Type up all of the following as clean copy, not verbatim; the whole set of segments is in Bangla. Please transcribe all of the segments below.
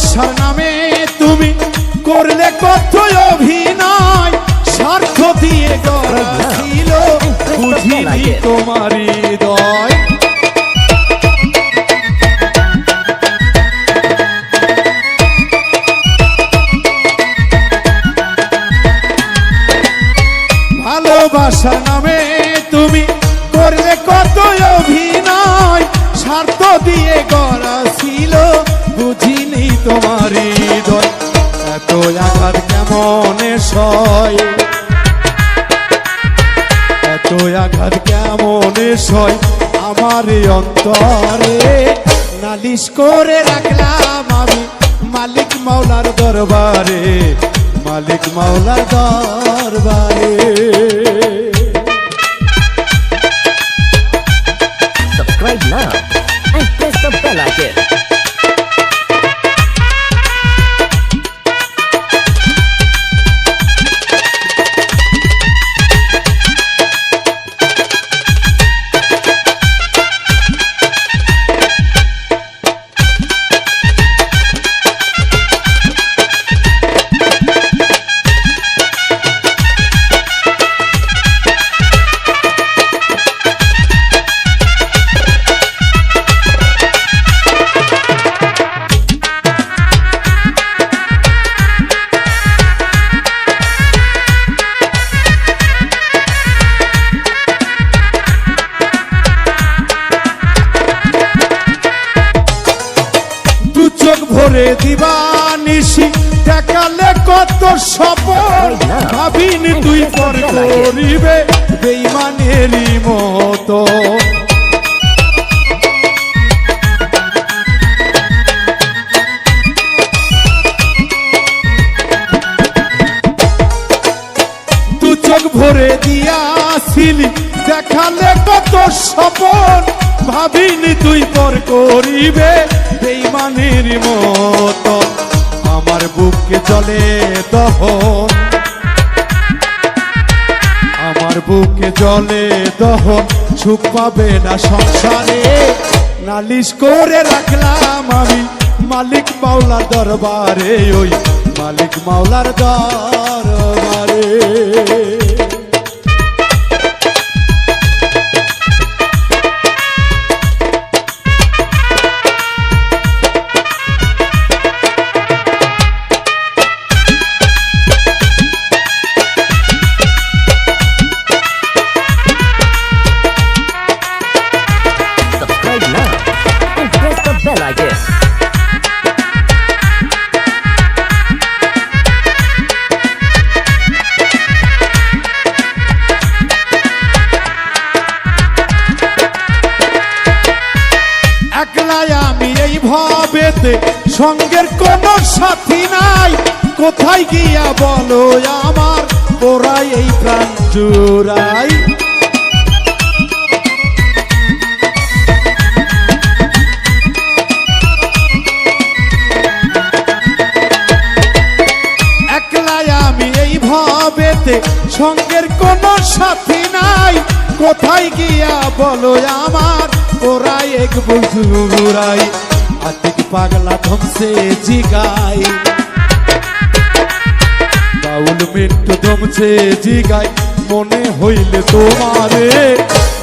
ভালোবাসার নামে তুমি করলে কত অভিনয়, স্বার্থ দিয়ে গড়া ছিল বুঝিনি তোমার হৃদয়। ভালোবাসার নামে তুমি করলে কত অভিনয়, স্বার্থ দিয়ে গড়া ছিল বুঝিনি তোমার হৃদয়। এত আঘাত কেমন সয়, এত আঘাত কেমন সয় আমার অন্তরে। নালিশ করে রাখলাম আমি মালিক মাওলার দরবারে, মালিক মাওলার দরবারে। Subscribe now and press the bell icon. চোখ ভরে দিবানিশি দেখালে কত স্বপন, ভাবিনি তুই পর করিবে বেঈমানেরই মতো। দু চোখ ভরে দিয়াছিলি দেখালে কত স্বপন, ভাবিনি তুই পর করিবে বেঈমানের মতো। আমার বুকে জলে দহন, আমার বুকে জলে দহন, সুখ পাবে না সংসারে। নালিশ করে রাখলাম আমি মালিক মাওলার দরবারে, ওই মালিক মাওলার দরবারে। Subscribe now and press the bell icon. একলাই আমি এই ভাবেতে, সঙ্গের কোনো সাথী নাই, কোথায় গিয়া বলো আমার ওরাই এই প্রাণ জুড়াই। একলাই আমি এই ভাবেতে, সঙ্গের কোনো সাথী নাই, কোথায় গিয়া বলো আমার ওরাই এক বুঝুরাই। আতিক পাগলা ধমসে জিগাই, বাউল মিন্টু ধমসে জিগাই, মনে হইলে তোমারে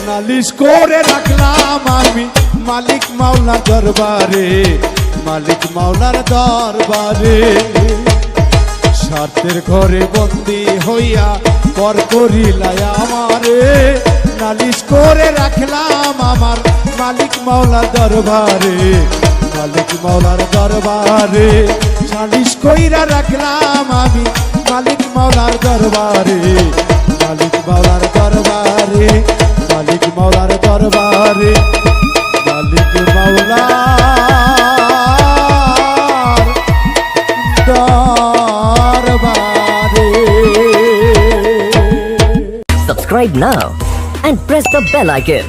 নালিশ করে রাখলাম আমি মালিক মাওলার দরবারে, মালিক মাওলার দরবারে। স্বার্থের ঘরে বন্দি হইয়া পর করিলাই আমারে, নালিশ করে রাখলাম আমার মালিক মাওলার দরবারে, মালিক মাওলার দরবারে। নালিশ কইরা রাখলাম আমি মালিক মাওলার দরবারে, মালিক মাওলার দরবারে, মালিক মাওলার দরবারে, মালিক মাওলার দরবারে। Subscribe now and press the bell icon.